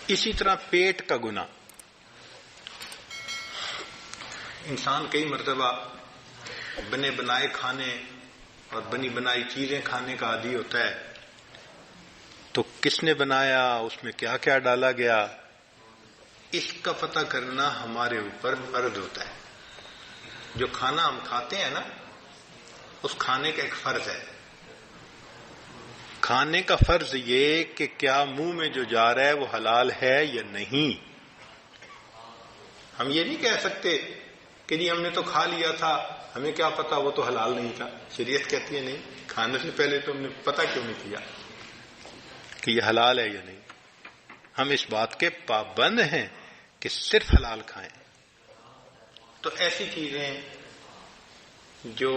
اسی طرح پیٹ کا گناہ، انسان کئی مرتبہ بنے بنائے کھانے اور بنی بنائی چیزیں کھانے کا عادی ہوتا ہے، تو کس نے بنایا، اس میں کیا کیا ڈالا گیا، اس کا پتہ کرنا ہمارے اوپر فرض ہوتا ہے۔ جو کھانا ہم کھاتے ہیں نا، اس کھانے کا ایک فرض ہے۔ کھانے کا فرض یہ کہ کیا منہ میں جو جا رہا ہے وہ حلال ہے یا نہیں۔ ہم یہ نہیں کہہ سکتے کہ جی ہم نے تو کھا لیا تھا، ہمیں کیا پتا وہ تو حلال نہیں تھا۔ شریعت کہتی ہے نہیں، کھانے سے پہلے تو ہم نے پتہ کیوں نہیں کیا کہ یہ حلال ہے یا نہیں۔ ہم اس بات کے پابند ہیں کہ صرف حلال کھائیں۔ تو ایسی چیزیں جو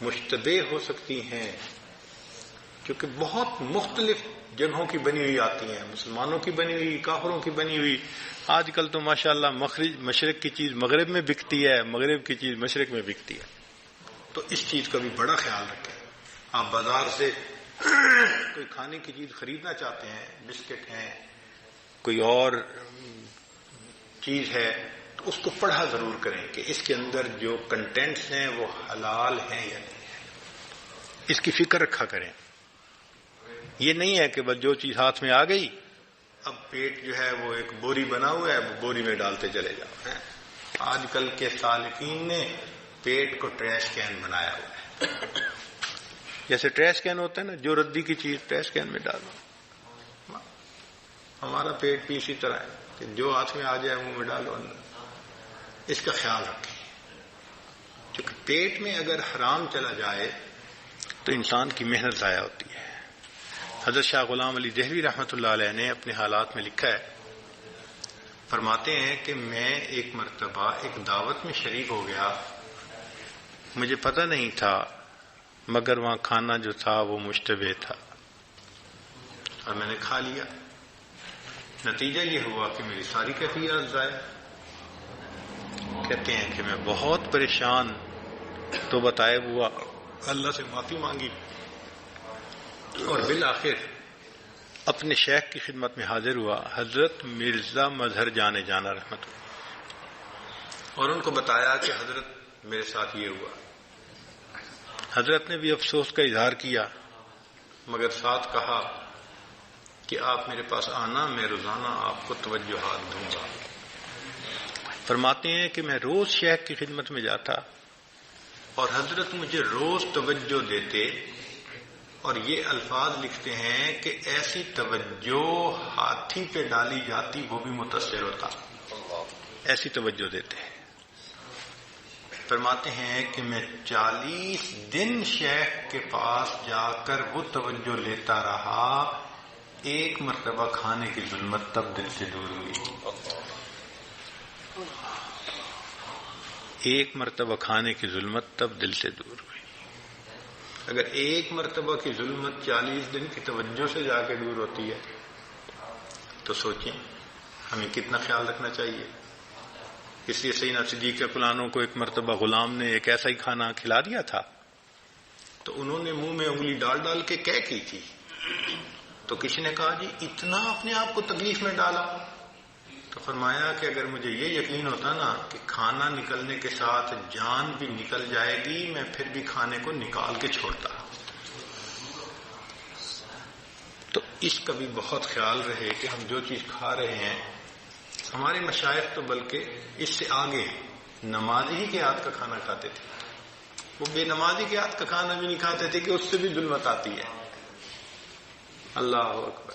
مشتبہ ہو سکتی ہیں، کیونکہ بہت مختلف جگہوں کی بنی ہوئی آتی ہیں، مسلمانوں کی بنی ہوئی، کافروں کی بنی ہوئی۔ آج کل تو ماشاءاللہ مشرق کی چیز مغرب میں بکتی ہے، مغرب کی چیز مشرق میں بکتی ہے۔ تو اس چیز کا بھی بڑا خیال رکھیں۔ آپ بازار سے کوئی کھانے کی چیز خریدنا چاہتے ہیں، بسکٹ ہیں، کوئی اور چیز ہے، تو اس کو پڑھا ضرور کریں کہ اس کے اندر جو کنٹینٹس ہیں وہ حلال ہیں یا نہیں ہے۔ اس کی فکر رکھا کریں۔ یہ نہیں ہے کہ بس جو چیز ہاتھ میں آ گئی، اب پیٹ جو ہے وہ ایک بوری بنا ہوا ہے، وہ بوری میں ڈالتے چلے جاؤ۔ آج کل کے سالکین نے پیٹ کو ٹریش کین بنایا ہوا ہے۔ جیسے ٹریش کین ہوتا ہے نا، جو ردی کی چیز ٹریش کین میں ڈالو۔ ہمارا پیٹ بھی اسی طرح ہے کہ جو ہاتھ میں آ جائے منہ میں ڈالو اندر۔ اس کا خیال رکھیں، کیونکہ پیٹ میں اگر حرام چلا جائے تو انسان کی محنت ضائع ہوتی ہے۔ حضرت شاہ غلام علی دہلوی رحمۃ اللہ علیہ نے اپنے حالات میں لکھا ہے، فرماتے ہیں کہ میں ایک مرتبہ ایک دعوت میں شریک ہو گیا، مجھے پتہ نہیں تھا، مگر وہاں کھانا جو تھا وہ مشتبہ تھا اور میں نے کھا لیا۔ نتیجہ یہ ہوا کہ میری ساری کیفیت ضائع۔ کہتے ہیں کہ میں بہت پریشان تو بتائے ہوا، اللہ سے معافی مانگی اور بالآخر اپنے شیخ کی خدمت میں حاضر ہوا، حضرت مرزا مظہر جانے جانا رحمت اللہ، اور ان کو بتایا کہ حضرت میرے ساتھ یہ ہوا۔ حضرت نے بھی افسوس کا اظہار کیا، مگر ساتھ کہا کہ آپ میرے پاس آنا، میں روزانہ آپ کو توجہات دوں گا۔ فرماتے ہیں کہ میں روز شیخ کی خدمت میں جاتا اور حضرت مجھے روز توجہ دیتے، اور یہ الفاظ لکھتے ہیں کہ ایسی توجہ ہاتھی پہ ڈالی جاتی وہ بھی متاثر ہوتا، ایسی توجہ دیتے ہیں۔ فرماتے ہیں کہ میں 40 دن شیخ کے پاس جا کر وہ توجہ لیتا رہا، ایک مرتبہ کھانے کی ظلمت تب دل سے دور ہوئی۔ ایک مرتبہ کھانے کی ظلمت تب دل سے دور ہوئی۔ اگر ایک مرتبہ کی ظلمت 40 دن کی توجہ سے جا کے دور ہوتی ہے تو سوچیں ہمیں کتنا خیال رکھنا چاہیے۔ اس لیے سیدنا صدیق اکبر کو ایک مرتبہ غلام نے ایک ایسا ہی کھانا کھلا دیا تھا، تو انہوں نے منہ میں انگلی ڈال ڈال کے کہہ کی تھی، تو کسی نے کہا جی اتنا اپنے آپ کو تکلیف میں ڈالا؟ تو فرمایا کہ اگر مجھے یہ یقین ہوتا نا کہ کھانا نکلنے کے ساتھ جان بھی نکل جائے گی، میں پھر بھی کھانے کو نکال کے چھوڑتا۔ تو اس کا بھی بہت خیال رہے کہ ہم جو چیز کھا رہے ہیں، ہمارے مشائخ تو بلکہ اس سے آگے نمازی ہی کے ہاتھ کا کھانا کھاتے تھے، وہ بے نمازی کے ہاتھ کا کھانا بھی نہیں کھاتے تھے کہ اس سے بھی ظلمت آتی ہے۔ اللہ اکبر۔